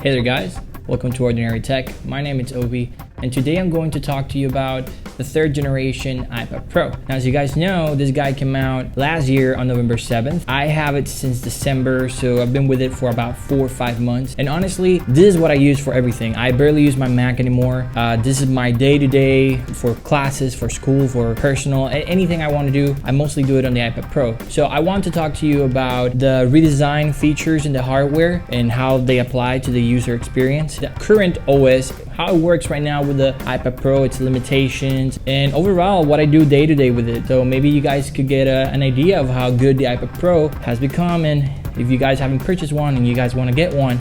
Hey there guys, welcome to Ordinary Tech. My name is Obi, and today I'm going to talk to you about the third generation iPad Pro. Now, as you guys know, this guy came out last year on November 7th. I have it since December, so I've been with it for about 4 or 5 months. And honestly, this is what I use for everything. I barely use my Mac anymore. This is my day-to-day for classes, for school, for personal, anything I want to do. I mostly do it on the iPad Pro. So I want to talk to you about the redesigned features in the hardware and how they apply to the user experience. The current OS, how it works right now with the iPad Pro, its limitations, and overall what I do day to day with it. So maybe you guys could get an idea of how good the iPad Pro has become, and if you guys haven't purchased one and you guys want to get one,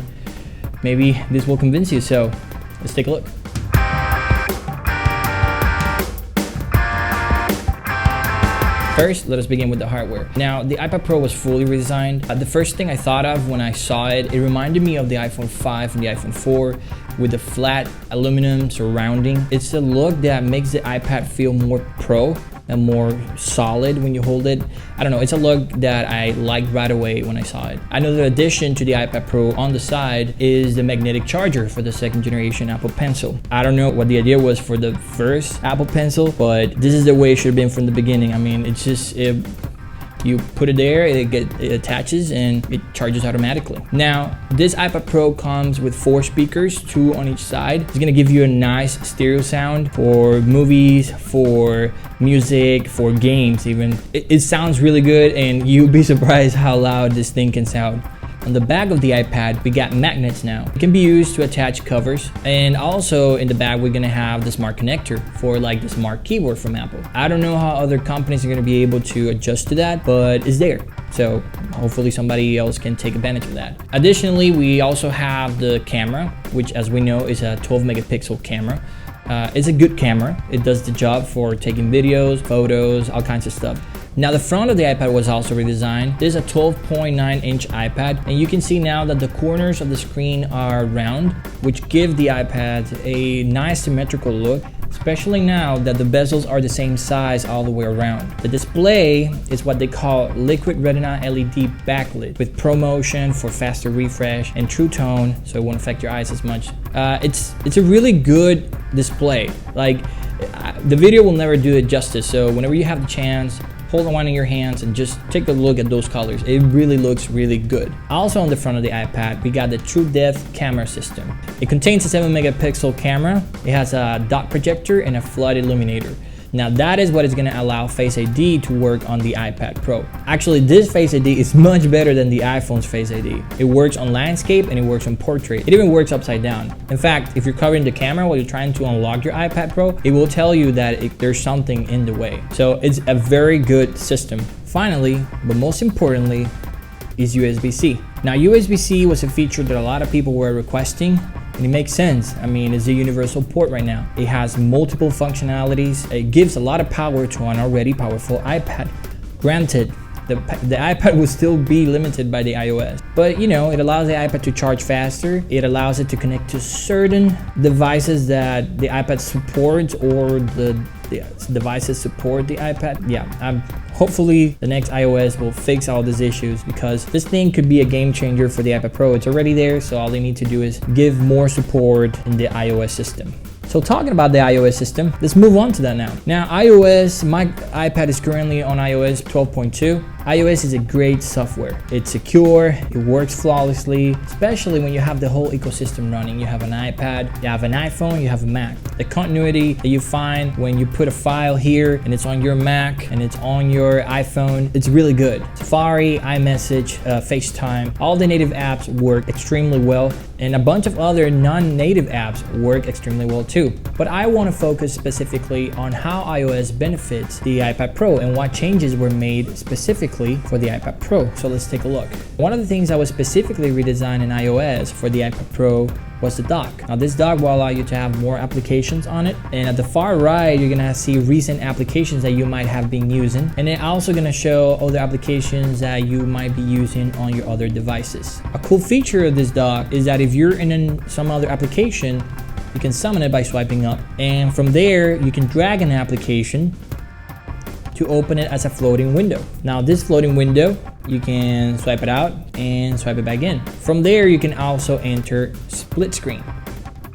maybe this will convince you. So let's take a look. First, let us begin with the hardware. Now, the iPad Pro was fully redesigned. The first thing I thought of when I saw it, it reminded me of the iPhone 5 and the iPhone 4 with the flat aluminum surrounding. It's a look that makes the iPad feel more pro and more solid when you hold it. I don't know, it's a look that I liked right away when I saw it. Another addition to the iPad Pro on the side is the magnetic charger for the second generation Apple Pencil. I don't know what the idea was for the first Apple Pencil, but this is the way it should have been from the beginning. I mean, it's just, you put it there, it attaches and it charges automatically. Now, this iPad Pro comes with 4 speakers, 2 on each side. It's gonna give you a nice stereo sound for movies, for music, for games even. It sounds really good, and you'll be surprised how loud this thing can sound. On the back of the iPad, we got magnets now. It can be used to attach covers, and also in the back we're gonna have the smart connector for like the smart keyboard from Apple. I don't know how other companies are gonna be able to adjust to that, but it's there. So hopefully somebody else can take advantage of that. Additionally, we also have the camera, which as we know is a 12 megapixel camera. It's a good camera. It does the job for taking videos, photos, all kinds of stuff. Now, the front of the iPad was also redesigned. This is a 12.9-inch iPad, and you can see now that the corners of the screen are round, which give the iPad a nice symmetrical look, especially now that the bezels are the same size all the way around. The display is what they call Liquid Retina LED backlit with ProMotion for faster refresh and True Tone, so it won't affect your eyes as much. It's a really good display. Like, the video will never do it justice, so whenever you have the chance, hold one in your hands and just take a look at those colors. It really looks really good. Also on the front of the iPad, we got the True Depth camera system. It contains a 7 megapixel camera. It has a dot projector and a flood illuminator. Now that is what is going to allow Face ID to work on the iPad Pro. Actually, this Face ID is much better than the iPhone's Face ID. It works on landscape and it works on portrait. It even works upside down. In fact, if you're covering the camera while you're trying to unlock your iPad Pro, it will tell you that there's something in the way. So it's a very good system. Finally, but most importantly, is USB-C. Now, USB-C was a feature that a lot of people were requesting, and it makes sense. I mean, it's a universal port right now. It has multiple functionalities. It gives a lot of power to an already powerful iPad. Granted, the iPad will still be limited by the iOS, but you know, it allows the iPad to charge faster. It allows it to connect to certain devices that the iPad supports, or the devices support the iPad. Yeah, hopefully the next iOS will fix all these issues, because this thing could be a game changer for the iPad Pro. It's already there, so all they need to do is give more support in the iOS system. So talking about the iOS system, let's move on to that now. Now, iOS, my iPad is currently on iOS 12.2. iOS is a great software. It's secure, it works flawlessly, especially when you have the whole ecosystem running. You have an iPad, you have an iPhone, you have a Mac. The continuity that you find when you put a file here and it's on your Mac and it's on your iPhone, it's really good. Safari, iMessage, FaceTime, all the native apps work extremely well, and a bunch of other non-native apps work extremely well too. But I want to focus specifically on how iOS benefits the iPad Pro and what changes were made specifically for the iPad Pro. So let's take a look. One of the things that was specifically redesigned in iOS for the iPad Pro was the dock. Now, this dock will allow you to have more applications on it, and at the far right you're gonna see recent applications that you might have been using, and it's also gonna show other applications that you might be using on your other devices. A cool feature of this dock is that if you're in some other application, you can summon it by swiping up, and from there you can drag an application to open it as a floating window. Now, this floating window you can swipe it out and swipe it back in. From there, you can also enter split screen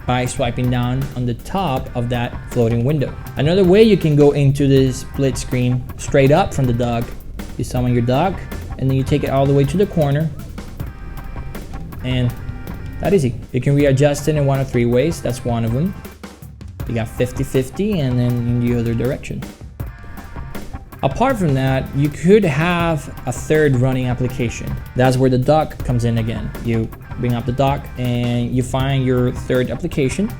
by swiping down on the top of that floating window. Another way you can go into this split screen straight up from the dock, you summon your dock and then you take it all the way to the corner, and that easy. You can readjust it in one of three ways. That's one of them. You got 50-50 and then in the other direction. Apart from that, you could have a third running application. That's where the dock comes in again. You bring up the dock and you find your third application,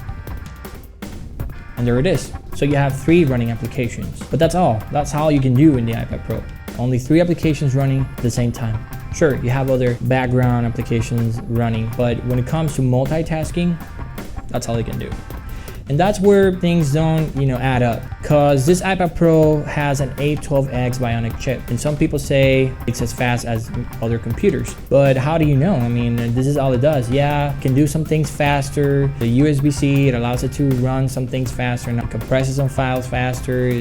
and there it is. So you have 3 running applications, but that's all. That's all you can do in the iPad Pro. Only 3 applications running at the same time. Sure, you have other background applications running, but when it comes to multitasking, that's all you can do. And that's where things don't, add up, because this iPad Pro has an A12X Bionic chip, and some people say it's as fast as other computers. But how do you know? I mean, this is all it does. Yeah, it can do some things faster. The USB-C, it allows it to run some things faster and it compresses some files faster.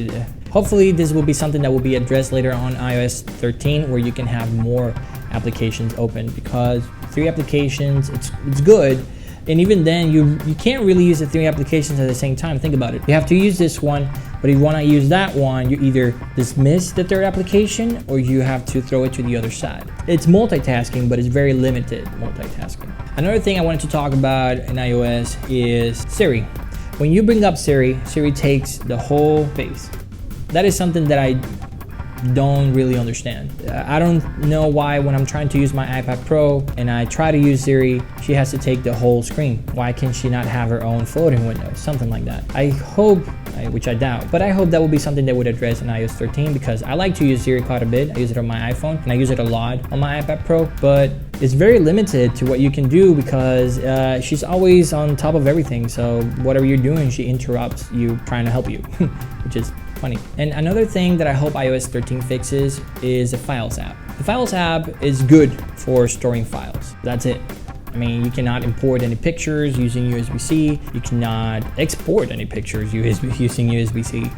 Hopefully, this will be something that will be addressed later on iOS 13, where you can have more applications open, because 3 applications, it's good. And even then, you can't really use the 3 applications at the same time. Think about it. You have to use this one, but if you want to use that one, you either dismiss the 3rd application or you have to throw it to the other side. It's multitasking, but it's very limited multitasking. Another thing I wanted to talk about in iOS is Siri. When you bring up Siri, Siri takes the whole space. That is something that I don't really understand. I don't know why when I'm trying to use my iPad Pro and I try to use Siri, she has to take the whole screen. Why can she not have her own floating window? Something like that. I hope, which I doubt, but I hope that will be something that would address in iOS 13, because I like to use Siri quite a bit. I use it on my iPhone and I use it a lot on my iPad Pro, but it's very limited to what you can do, because she's always on top of everything. So whatever you're doing, she interrupts you trying to help you, which is funny. And another thing that I hope iOS 13 fixes is the Files app. The Files app is good for storing files. That's it. I mean, you cannot import any pictures using USB-C. You cannot export any pictures using USB-C.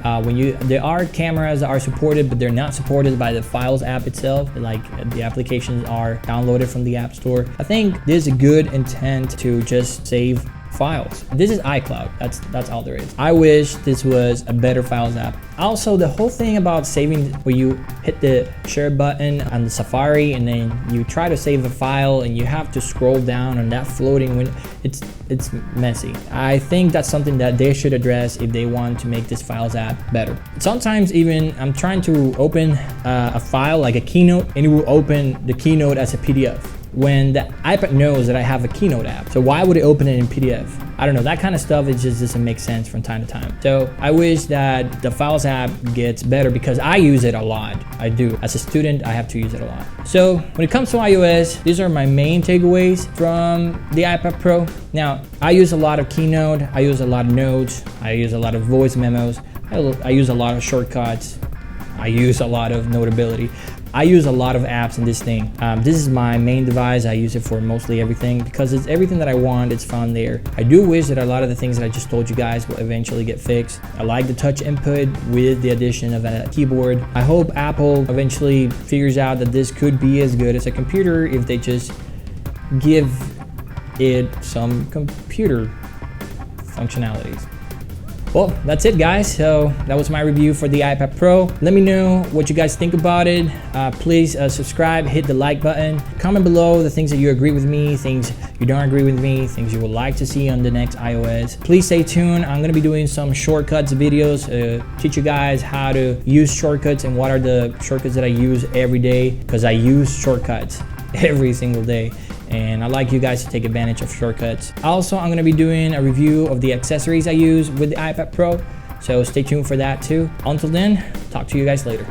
There are cameras that are supported, but they're not supported by the Files app itself. Like, the applications are downloaded from the App Store. I think there's a good intent to just save files. This is iCloud. That's all there is. I wish this was a better Files app. Also, the whole thing about saving, where you hit the share button on the Safari and then you try to save a file and you have to scroll down on that floating window, it's messy. I think that's something that they should address if they want to make this Files app better. Sometimes even I'm trying to open a file like a Keynote, and it will open the Keynote as a PDF, when the iPad knows that I have a Keynote app. So why would it open it in PDF? I don't know, that kind of stuff, it just doesn't make sense from time to time. So I wish that the Files app gets better, because I use it a lot. I do. As a student, I have to use it a lot. So when it comes to iOS, these are my main takeaways from the iPad Pro. Now, I use a lot of Keynote, I use a lot of notes, I use a lot of voice memos, I use a lot of shortcuts, I use a lot of Notability. I use a lot of apps in this thing. This is my main device. I use it for mostly everything, because it's everything that I want. It's found there. I do wish that a lot of the things that I just told you guys will eventually get fixed. I like the touch input with the addition of a keyboard. I hope Apple eventually figures out that this could be as good as a computer if they just give it some computer functionalities. Well, that's it, guys. So that was my review for the iPad Pro. Let me know what you guys think about it. Please subscribe, hit the like button, comment below the things that you agree with me, things you don't agree with me, things you would like to see on the next iOS. Please stay tuned. I'm gonna be doing some shortcuts videos, teach you guys how to use shortcuts and what are the shortcuts that I use every day, because I use shortcuts every single day, and I like you guys to take advantage of shortcuts. Also, I'm gonna be doing a review of the accessories I use with the iPad Pro, so stay tuned for that too. Until then, talk to you guys later.